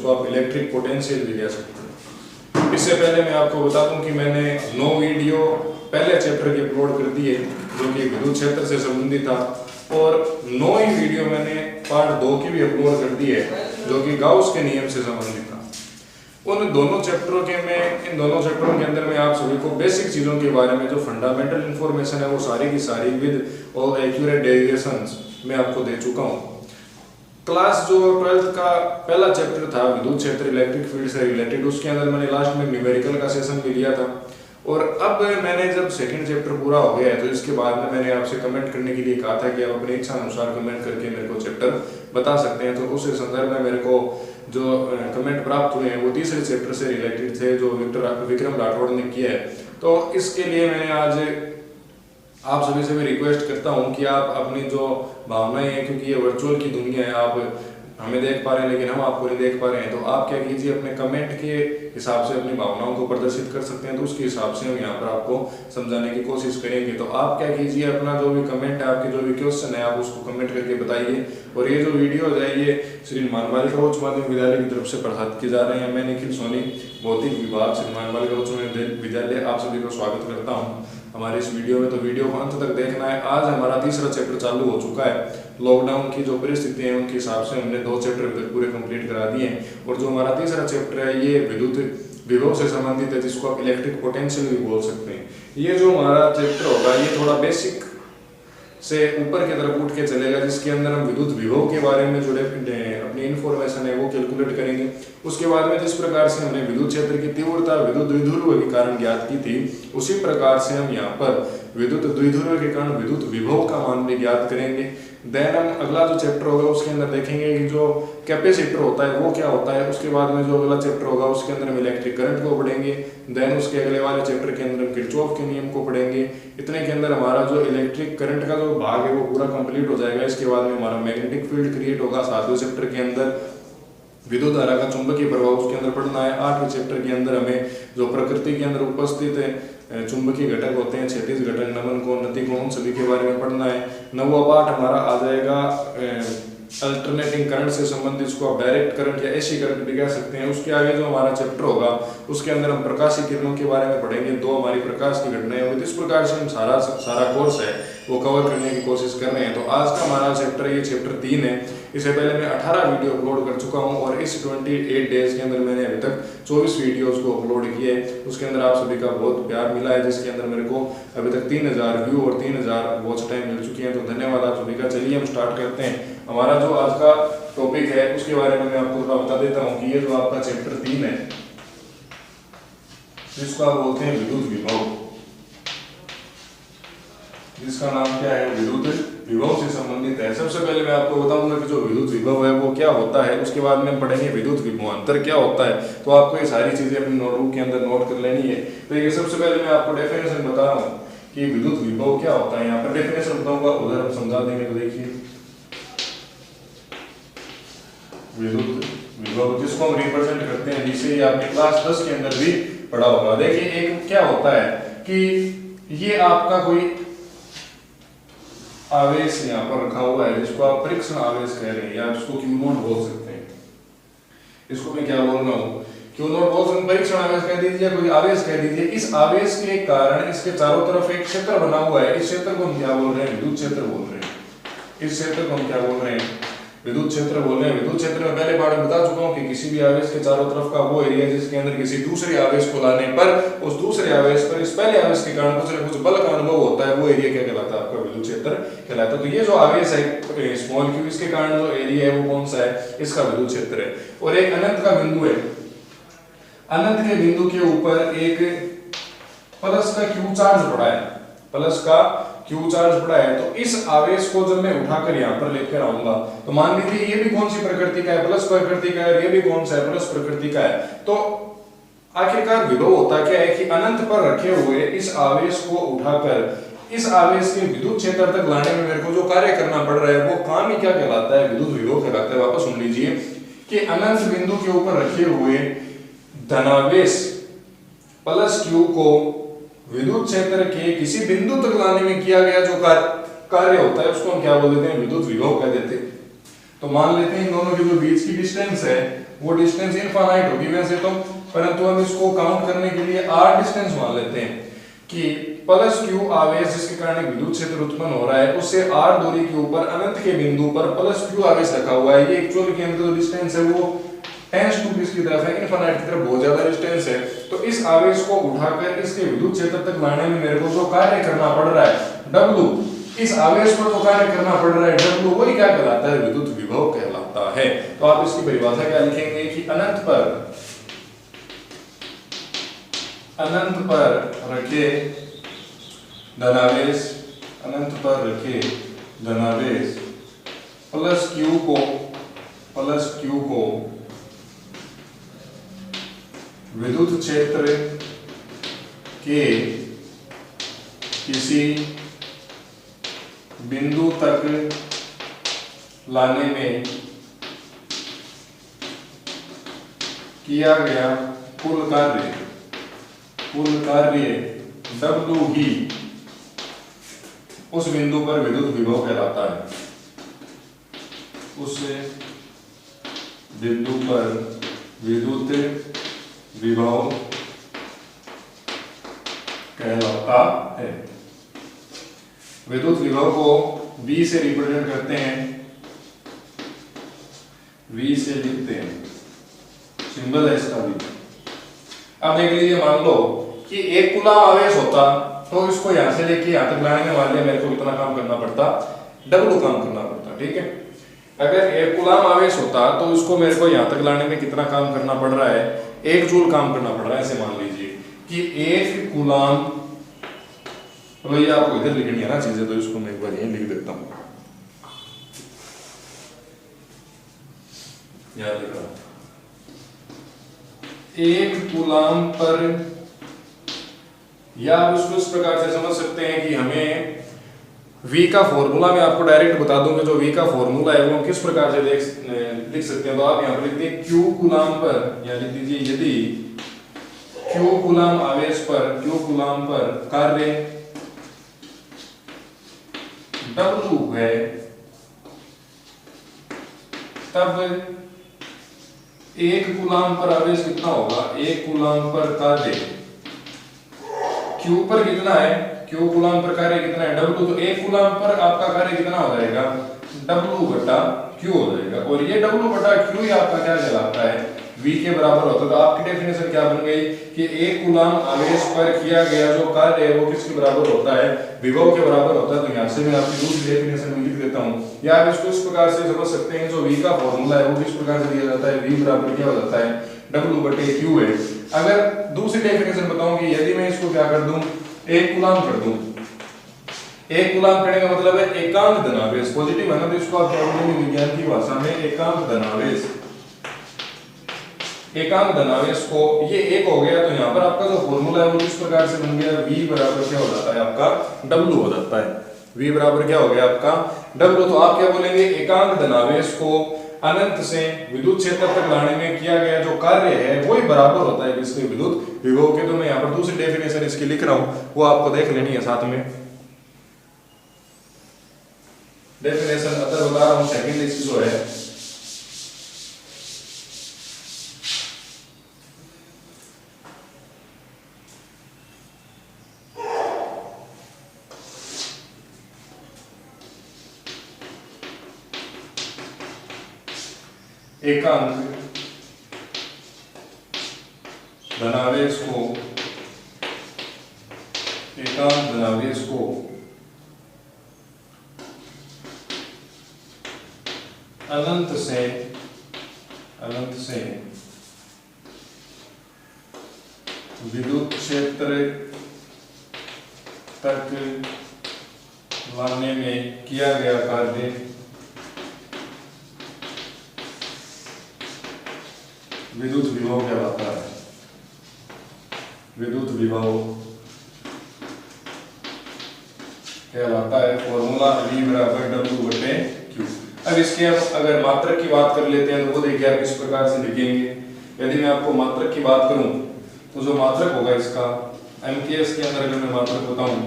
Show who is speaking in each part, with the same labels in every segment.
Speaker 1: जिसको आप electric potential भी कह सकते हैं। इससे पहले मैं आपको बता दूं कि मैंने 9 वीडियो पहले चैप्टर के अपलोड कर दिए जो कि विद्युत क्षेत्र से संबंधित था, और 9 ही वीडियो मैंने पार्ट 2 की भी अपलोड कर दी है जो कि गाउस के नियम से संबंधित था। इन दोनों चैप्टरों के अंदर मैं आप सभी को बेसिक चीज़ों के बारे में जो फंडामेंटल इंफॉर्मेशन है वो सारी की सारी विद ऑल एक्यूरेट डेरिवेशंस मैं आपको दे चुका हूँ। क्लास जो 12th का पहला चैप्टर था विद्युत क्षेत्र इलेक्ट्रिक फील्ड से रिलेटेड, उसके अंदर मैंने लास्ट में न्यूमेरिकल का सेशन भी लिया था, और अब मैंने जब सेकंड चैप्टर पूरा हो गया है तो इसके बाद में मैंने आपसे कमेंट करने के लिए कहा था कि आप अपनी इच्छा अनुसार कमेंट करके मेरे को चैप्टर बता सकते हैं। तो उस संदर्भ में मेरे को जो कमेंट प्राप्त हुए हैं वो तीसरे चैप्टर से रिलेटेड थे जो विक्रम राठौड़ ने किया है। तो इसके लिए मैंने आज आप सभी से भी रिक्वेस्ट करता हूं कि आप अपनी जो भावनाएं हैं, क्योंकि ये वर्चुअल की दुनिया है, आप हमें देख पा रहे हैं लेकिन हम आपको नहीं देख पा रहे हैं, तो आप क्या कीजिए अपने कमेंट के हिसाब से अपनी भावनाओं को प्रदर्शित कर सकते हैं। तो उसके हिसाब से हम यहाँ पर आपको समझाने की कोशिश करेंगे। तो आप क्या कीजिए अपना जो भी कमेंट है, आपके जो भी क्वेश्चन है, आप उसको कमेंट करके बताइए। और ये जो वीडियो है ये श्री हनुमान बालिका उच्च माध्यमिक विद्यालय की तरफ से प्रसारित की जा रहे हैं। मैं निखिल सोनी, भौतिक विभाग श्री हनुमान बालिका उच्च माध्यमिक विद्यालय, आप सभी को स्वागत करता हूँ हमारे इस वीडियो में। तो वीडियो को अंत तक देखना है। आज हमारा तीसरा चैप्टर चालू हो चुका है। लॉकडाउन की जो परिस्थिति है उनके हिसाब से हमने 2 चैप्टर अभी तक पूरे कंप्लीट करा दिए हैं, और जो हमारा तीसरा चैप्टर है ये विद्युत विभव से संबंधित है, जिसको आप इलेक्ट्रिक पोटेंशियल भी बोल सकते हैं। ये जो हमारा चैप्टर होगा ये थोड़ा बेसिक से ऊपर की तरफ उठ के चलेगा, जिसके अंदर हम विद्युत विभव के बारे में जुड़े अपनी इंफॉर्मेशन है वो कैलकुलेट करेंगे। उसके बाद में जिस प्रकार से हमने विद्युत क्षेत्र की तीव्रता विद्युत द्विध्रुव के कारण ज्ञात की थी, उसी प्रकार से हम यहाँ पर विद्युत द्विध्रुव के कारण विद्युत विभव का मान भी ज्ञात करेंगे। देन हम अगला जो चैप्टर होगा उसके अंदर देखेंगे कि जो कैपेसिटर होता है वो क्या होता है। उसके बाद में जो अगला चैप्टर होगा उसके अंदर हम इलेक्ट्रिक करंट को पढ़ेंगे। देन उसके अगले वाले चैप्टर के अंदर हम किरचॉफ के नियम को पढ़ेंगे। इतने के अंदर हमारा जो इलेक्ट्रिक करंट का जो भाग है वो पूरा कंप्लीट हो जाएगा। इसके बाद में हमारा मैग्नेटिक फील्ड क्रिएट होगा। 7वें चैप्टर के अंदर विद्युत धारा का चुंबकीय प्रभाव उसके अंदर पढ़ना है। 8वें चैप्टर के अंदर हमें जो प्रकृति के अंदर उपस्थित है चुंबकीय घटक होते हैं, क्षैतिज घटक, नमन कोण, नति कोण, सभी के बारे में पढ़ना है। 9वां पाठ हमारा आ जाएगा अल्टरनेटिंग करंट से संबंधित, जिसको आप डायरेक्ट करंट या एसी करंट भी कह सकते हैं। उसके आगे जो हमारा चैप्टर होगा उसके अंदर हम प्रकाशीय किरणों के बारे में पढ़ेंगे। 2 हमारी प्रकाश की घटनाएं होंगी। इस प्रकार से हम सारा कोर्स है वो कवर करने की कोशिश कर रहे हैं। तो आज का हमारा चैप्टर ये चैप्टर 3 है। इससे पहले मैं 18 वीडियो अपलोड कर चुका हूं, और इस 28 डेज के अंदर मैंने अभी तक 24 वीडियोस को अपलोड किए। उसके अंदर आप सभी का बहुत प्यार मिला है, जिसके अंदर मेरे को अभी तक 3000 व्यू और 3000 वॉच टाइम मिल चुकी है। तो धन्यवाद आप सभी का। चलिए हम स्टार्ट करते हैं। हमारा जो आज का टॉपिक है उसके बारे में मैं आपको थोड़ा बता देता हूँ कि ये जो आपका चैप्टर 3 है जिसको आप बोलते हैं विद्युत विभव, जिसका नाम क्या है विद्युत विभव से संबंधित है। सबसे पहले मैं आपको बताऊंगा कि जो विद्युत विभव है वो क्या होता है। उसके बाद में पढ़ेंगे विद्युत विभवांतर क्या होता है। तो आपको ये सारी चीजें अपनी नोटबुक के अंदर नोट कर लेनी है। तो ये सबसे पहले मैं आपको डेफिनेशन बता रहा हूँ कि विद्युत विभव क्या होता है। यहाँ पर डेफिनेशन बताऊंगा, उधर हम समझा देंगे। तो देखिए विद्युत विभव जिसको हम रिप्रेजेंट करते हैं, जिसे आपने क्लास 10 के अंदर भी पढ़ा होगा। देखिए एक क्या होता है कि ये आपका कोई आवेश यहाँ पर रखा हुआ है जिसको आप परीक्षण आवेश कह रहे हैं, या इसको क्यू नॉट बोल सकते हैं। इसको मैं क्या बोल रहा हूँ, क्यू नॉट बोल सकते, परीक्षण आवेश कह दीजिए, कोई आवेश कह दीजिए। इस आवेश के कारण इसके चारों तरफ एक क्षेत्र बना हुआ है। इस क्षेत्र को हम क्या बोल रहे हैं, विद्युत क्षेत्र बोल रहे हैं। इस क्षेत्र को हम क्या बोल रहे हैं, विद्युत क्षेत्र बोल रहे हैं। विद्युत क्षेत्र में पहले बार बता चुका हूं कि किसी भी आवेश के चारों तरफ का वो एरिया जिसके अंदर किसी दूसरे आवेश को लाने पर उस दूसरे आवेश पर इस पहले आवेश के कारण कुछ न कुछ बल का अनुभव होता है, वो एरिया क्या कहलाता है, आपका विद्युत क्षेत्र कहलाता है। तो ये जो आवेश है स्मॉल क्यू, इसके कारण जो एरिया है वो कौन सा है, इसका विद्युत क्षेत्र है। और एक अनंत का बिंदु है, अनंत के बिंदु के ऊपर एक प्लस का क्यू चार्ज पड़ा है, प्लस का क्यू चार्ज पड़ा है। तो इस आवेश को जब मैं उठाकर यहाँ पर लेकर आऊंगा तो मान लीजिए ये भी कौन सी प्रकृति का है, प्लस प्रकृति का है, ये भी कौन सा है, प्लस प्रकृति का है। तो आखिरकार विभव होता क्या है कि अनंत पर रखे हुए इस आवेश को उठाकर इस आवेश के विद्युत क्षेत्र तक लाने में मेरे को जो कार्य करना पड़ रहा है वो काम ही क्या कहलाता है, विद्युत विभव कहलाता है। वापस सुन लीजिए कि अनंत बिंदु के ऊपर रखे हुए धनावेश प्लस क्यू को विद्युत क्षेत्र के किसी बिंदु तक लाने में किया गया जो कार्य होता है उसको हम क्या बोल देते हैं, विद्युत विभव कह देते हैं। तो मान लेते हैं इन दोनों के जो बीच की डिस्टेंस है वो डिस्टेंस इनफाइनाइट होगी वैसे तो, परंतु हम इसको काउंट करने के लिए r डिस्टेंस मान लेते हैं कि प्लस q आवेश जिसके कारण विद्युत क्षेत्र उत्पन्न हो रहा है उससे r दूरी के ऊपर अनंत के बिंदु पर प्लस q आवेश रखा हुआ है। ये एक्चुअल के अंदर जो डिस्टेंस है वो टेंस टू किसकी तरफ है, इनफाइनाइट की तरफ बहुत ज्यादा डिस्टेंस है। तो इस आवेश को उठाकर इसके विद्युत क्षेत्र तक लाने में मेरे को जो कार्य करना पड़ रहा है W, इस आवेश पर जो कार्य करना पड़ रहा है W, वही क्या कहलाता है, विद्युत विभव कहलाता है। तो आप इसकी परिभाषा क्या लिखेंगे कि अनंत पर रखे धनावेश, अनंत पर रखे धनावेश प्लस Q को विद्युत क्षेत्र के किसी बिंदु तक लाने में किया गया कुल कार्य W ही उस बिंदु पर विद्युत विभव कहलाता है, उस बिंदु पर विद्युत विभव कहलाता है। विद्युत विभव को V से रिप्रेजेंट करते हैं, V से लिखते हैं, सिंबल है इसका V। अब देख लीजिए, मान लो कि एक कूलम आवेश होता तो इसको यहां से लेके यहां तक लाने में मान लिया मेरे को कितना काम करना पड़ता, W काम करना पड़ता, ठीक है। अगर एक कूलम आवेश होता तो इसको मेरे को यहां तक लाने में कितना काम करना पड़ रहा है, 1 जूल काम करना पड़ रहा है। ऐसे मान लीजिए कि एक कूलम, तो ये आपको इधर लिखनी है ना चीजें, तो इसको मैं एक बार यहीं लिख देता हूं, याद लिख रहा हूं। एक कूलम पर, या आप इसको इस प्रकार से समझ सकते हैं कि हमें V का फॉर्मूला मैं आपको डायरेक्ट बता दूं कि जो V का फॉर्मूला है वो हम किस प्रकार से लिख सकते हैं। तो आप यहाँ पर लिखते हैं Q कूलम पर, या लिख दीजिए यदि Q कूलम आवेश पर, Q कूलम पर कार्य W है, तब एक कूलम पर आवेश कितना होगा, एक कूलम पर कार्य Q पर कितना है, Q कूलम पर कार्य कितना है W, तो एक कूलम पर आपका कार्य कितना हो जाएगा, W बटा Q हो जाएगा। और ये W बटा Q ही आपका क्या कहलाता है, V के बराबर होता है। तो आपकी डेफिनेशन क्या बन गई कि एक कूलम आवेश पर किया गया जो कार्य है वो किसके बराबर होता है, विभव के बराबर होता है। तो यहाँ से मैं आपकी दूसरी डेफिनेशन में लिख देता हूँ, या आप इसको इस प्रकार से समझ सकते हैं, जो V का फॉर्मूला है वो किस प्रकार से दिया जाता है, V बराबर क्या हो जाता है, W बटे Q है। अगर दूसरी डेफिनेशन बताऊं कि यदि मैं इसको क्या कर दूं, एक कूलम कर दूं, एक कूलम करने का मतलब है एकांक धनावेश, पॉजिटिव है ना, तो इसको आप क्या बोलेंगे विज्ञान की भाषा में एकांक धनावेश। एकांक धनावेश को ये एक हो गया, तो यहाँ पर आपका जो फॉर्मूला है वो इस प्रकार से बन गया, V बराबर क्या हो जाता है आपका, W हो जाता है। V बराबर क्या हो गया आपका, W। तो आप क्या बोलेंगे, एकांक धनावेश को अनंत से विद्युत क्षेत्र तक लाने में किया गया जो कार्य है वही बराबर होता है किसके, विद्युत विभव के। तो मैं यहाँ पर दूसरी डेफिनेशन इसकी लिख रहा हूँ, वो आपको देख लेनी है साथ में। डेफिनेशन अदर बता रहा हूँ, सेकंड इसकी जो है एकांक धनावेश को, एकांक धनावेश को अनंत से विद्युत क्षेत्र तक लाने में किया गया कार्य विद्युत विभव कहलाता है, विद्युत विभव कहलाता है। फॉर्मूला V बराबर W बटे Q। अब इसके हम अगर मात्रक की बात कर लेते हैं तो वो देखिए आप इस प्रकार से लिखेंगे। यदि मैं आपको मात्रक की बात करूं तो जो मात्रक होगा इसका, MKS के अंदर अगर मैं मात्रक बताऊं,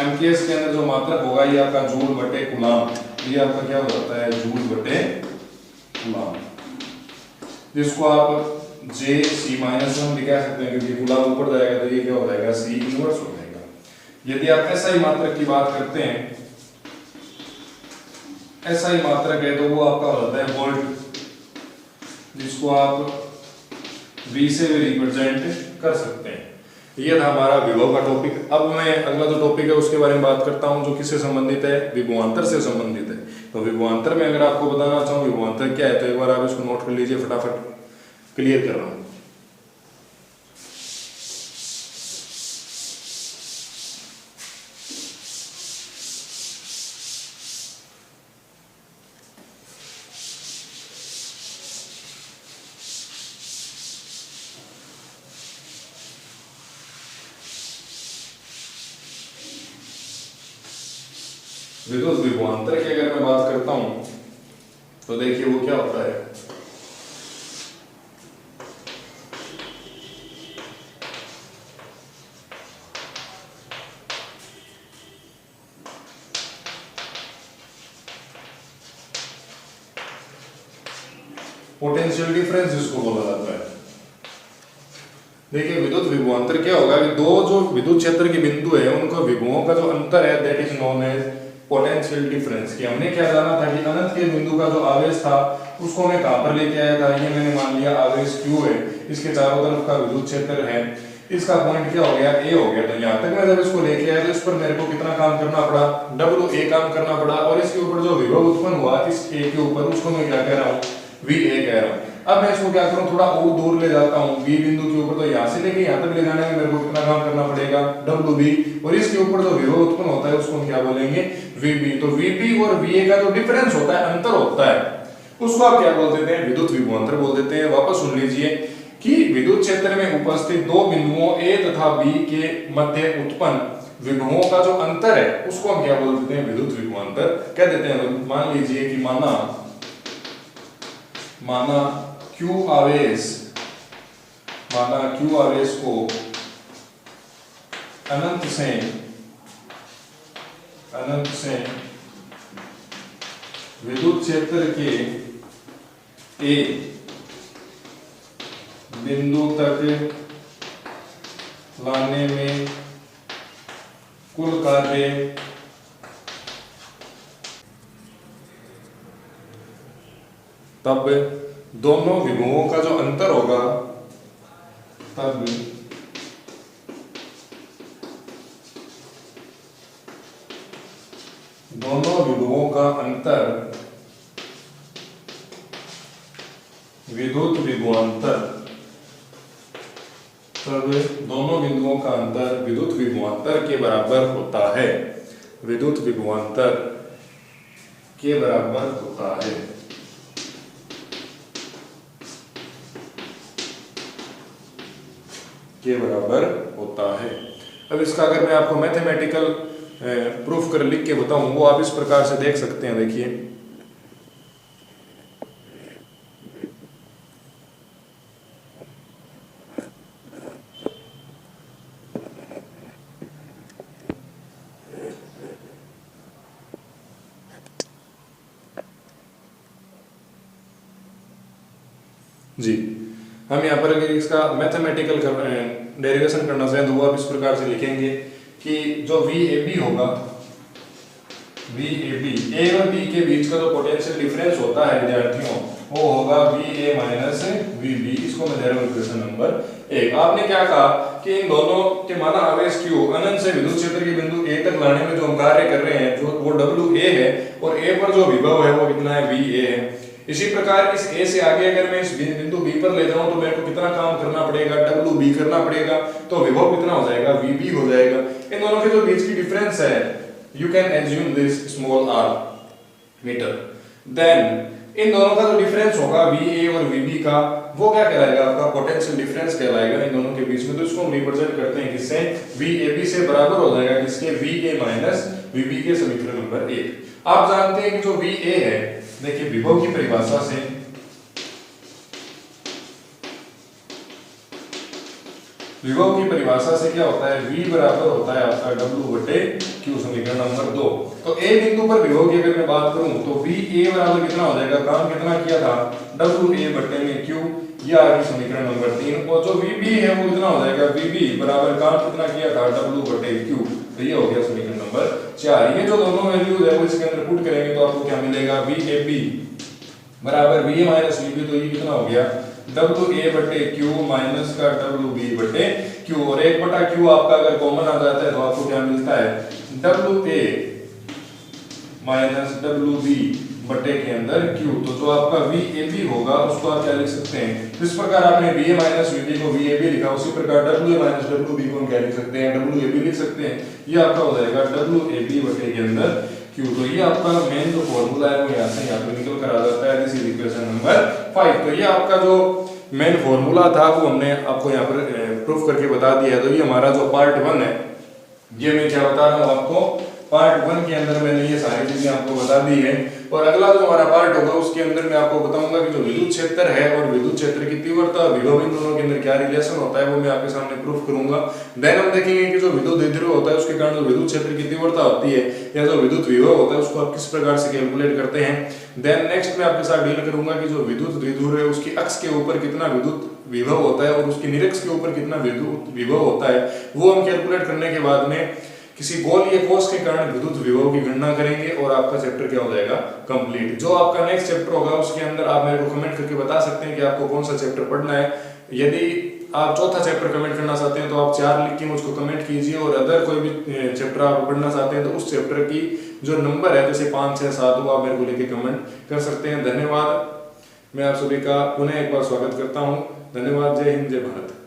Speaker 1: MKS के अंदर जो मात्रक होगा ये आपका जूल बटे कूलम, ये आपका क्या हो जाता है जूल बटे कूलम, जिसको आप जे सी माइनस वन भी कह सकते हैं क्योंकि कूलम ऊपर जाएगा तो ये क्या हो जाएगा सी इनवर्स हो जाएगा। यदि आप एसआई मात्रक की बात करते हैं, एसआई मात्रक है तो वो आपका हो जाता है वोल्ट, जिसको आप V से भी रिप्रेजेंट कर सकते हैं। ये था हमारा विभव का टॉपिक। अब मैं अगला जो टॉपिक है उसके बारे में बात करता हूं जो किससे संबंधित है, विभवांतर से संबंधित है। तो विभवांतर में अगर आपको बताना चाहूँ विभवांतर क्या है तो एक बार आप इसको नोट कर लीजिए, फटाफट क्लियर कर रहा हूं। विद्युत विभवांतर की अगर मैं बात करता हूं तो देखिए वो क्या होता है। पोटेंशियल डिफरेंस जिसको बोला जाता है। देखिए विद्युत विभवांतर क्या होगा कि दो जो विद्युत क्षेत्र के बिंदु है उनका विभवों का जो अंतर है that is known as potential difference. कि हमने क्या जाना था कि अनंत के बिंदु का जो आवेश था उसको मैं कहां पर लेके आया था, ये मैंने मान लिया आवेश Q है, इसके चारों तरफ का विद्युत क्षेत्र है, इसका पॉइंट क्या हो गया A हो गया। तो यहाँ तक मैं जब इसको लेके आया तो इस पर मेरे को कितना काम करना पड़ा, WA काम करना पड़ा, और इसके ऊपर जो विभव उत्पन्न हुआ इस A के ऊपर उसको मैं क्या कह रहा हूँ VA कह रहा हूँ। अब मैं इसको क्या करूं थोड़ा और दूर ले जाता हूं B बिंदु के ऊपर, तो यहां से लेके यहां तक ले जाने में मेरे को कितना काम करना पड़ेगा WB, और इसके ऊपर जो विभव उत्पन्न होता है उसको हम क्या बोलेंगे VB। तो VB और VA का जो डिफरेंस होता है, अंतर होता है, उसको आप क्या बोल देते हैं विद्युत विभवांतर बोल देते हैं। वापस सुन लीजिए कि विद्युत क्षेत्र में उपस्थित दो बिंदुओं A तथा B के मध्य उत्पन्न विभवों का जो अंतर है उसको हम क्या बोल देते हैं विद्युत विभवांतर कह देते हैं। मान लीजिए कि माना Q आवेश को अनंत से विद्युत क्षेत्र के A बिंदु तक लाने में कुल कार्य तब दोनों विभवों का जो अंतर होगा तब दोनों विभवों का अंतर विद्युत विभवांतर, तब दोनों बिंदुओं का अंतर विद्युत विभवांतर के बराबर होता है, विद्युत विभवांतर के बराबर होता है। के बराबर होता है। अब इसका अगर मैं आपको मैथमेटिकल प्रूफ कर लिख के बताऊं वो आप इस प्रकार से देख सकते हैं। देखिए जी, हम यहाँ पर अगर इसका मैथमेटिकल डेरिवेशन करना चाहें तो वो आप इस प्रकार से लिखेंगे कि जो VAB होगा, VAB A और B के बीच का जो पोटेंशियल डिफरेंस होता है विद्यार्थियों वो होगा VA माइनस VB। इसको मैं दे रहा हूँ इक्वेशन नंबर 1। आपने क्या कहा कि इन दोनों के माना आवेश Q अनंत से विद्युत क्षेत्र के बिंदु A तक लाने में जो हम कार्य कर रहे हैं जो वो WA है, और A पर जो विभव है वो कितना है VA है। इसी प्रकार इस A से आगे अगर मैं इस बिंदु B पर ले जाऊं तो मेरे को कितना काम करना पड़ेगा WB करना पड़ेगा, तो विभव कितना हो जाएगा VB हो जाएगा। इन दोनों के जो बीच की डिफरेंस है you can assume this small r metre, then इन दोनों का जो डिफरेंस होगा VA और VB का वो क्या कहलाएगा आपका पोटेंशियल डिफरेंस कहलाएगा इन दोनों के बीच में। तो इसको हम रिप्रेजेंट करते हैं किससे VAB से बराबर हो जाएगा किसके VA माइनस VB के समीकरण नंबर 1। आप जानते हैं कि जो VA है देखिए विभव की परिभाषा से विभव की परिभाषा से क्या होता है, V बराबर होता है आपका W बटे Q, समीकरण नंबर 2। तो A बिंदु पर विभव की अगर मैं बात करूं तो VA बराबर कितना हो जाएगा, काम कितना किया था WA बटे में Q, यह आ गई समीकरण नंबर 3। और जो VB है वो कितना हो जाएगा, VB बराबर काम कितना किया था W बटे Q, तो ये हो गया समीकरण नंबर 4। ये जो दोनों वैल्यूज है वो इसके अंदर पुट करेंगे तो आपको क्या मिलेगा, VAB बराबर VA माइनस VB, तो ये कितना हो गया WA बटे Q माइनस का WB बटे Q, और 1 बटा Q आपका अगर कॉमन आ जाता है तो आपको क्या मिलता है WA माइनस WB बटे के अंदर Q। तो जो आपका VAB होगा उसको आप क्या लिख सकते हैं, इस प्रकार आपने VA माइनस VB को VAB लिखा, उसी प्रकार WA माइनस WB को हम क्या लिख सकते हैं, WAB लिख सकते हैं। ये आपका हो जाएगा WAB बटे के अंदर Q। तो ये आपका मेन जो फॉर्मूला है वो यहाँ से यहाँ पे निकल कर आ जाता है, दिस इज इक्वेशन नंबर 5। तो ये आपका जो मेन फॉर्मूला था वो हमने आपको यहाँ पर प्रूफ करके बता दिया है। तो ये हमारा जो पार्ट 1 है, ये मैं क्या बता रहा हूँ आपको, पार्ट 1 के अंदर मैंने ये सारी चीजें आपको बता दी है। और अगला जो हमारा पार्ट होगा उसके अंदर मैं आपको बताऊंगा कि जो विद्युत क्षेत्र है और विद्युत क्षेत्र की तीव्रता और विभव इन दोनों के अंदर क्या रिलेशन होता है वो मैं आपके सामने प्रूफ करूंगा। देन हम देखेंगे कि जो विद्युत द्विध्रुव होता है उसके कारण जो विद्युत क्षेत्र की तीव्रता होती है या जो विद्युत विभव होता है उसको आप किस प्रकार से कैलकुलेट करते हैं। देन नेक्स्ट मैं आपके साथ डील करूंगा कि जो विद्युत द्विध्रुव है उसकी अक्ष के ऊपर कितना विद्युत विभव होता है और उसकी निरक्ष के ऊपर कितना विद्युत विभव होता है, वो हम कैलकुलेट करने के बाद में किसी गोलीय कोष के कारण विद्युत विभव की गणना करेंगे और आपका चैप्टर क्या हो जाएगा, कंप्लीट। जो आपका नेक्स्ट चैप्टर होगा उसके अंदर आप मेरे को कमेंट करके बता सकते हैं कि आपको कौन सा चैप्टर पढ़ना है। यदि आप चौथा चैप्टर कमेंट करना चाहते हैं तो आप 4 लिख के मुझको कमेंट कीजिए, और अदर कोई भी चैप्टर आप पढ़ना चाहते हैं तो उस चैप्टर की जो नंबर है जैसे 5, 6, 7 वो आप मेरे को लेके कमेंट कर सकते हैं। धन्यवाद। मैं आप सभी का पुनः एक बार स्वागत करता हूँ। धन्यवाद। जय हिंद, जय भारत।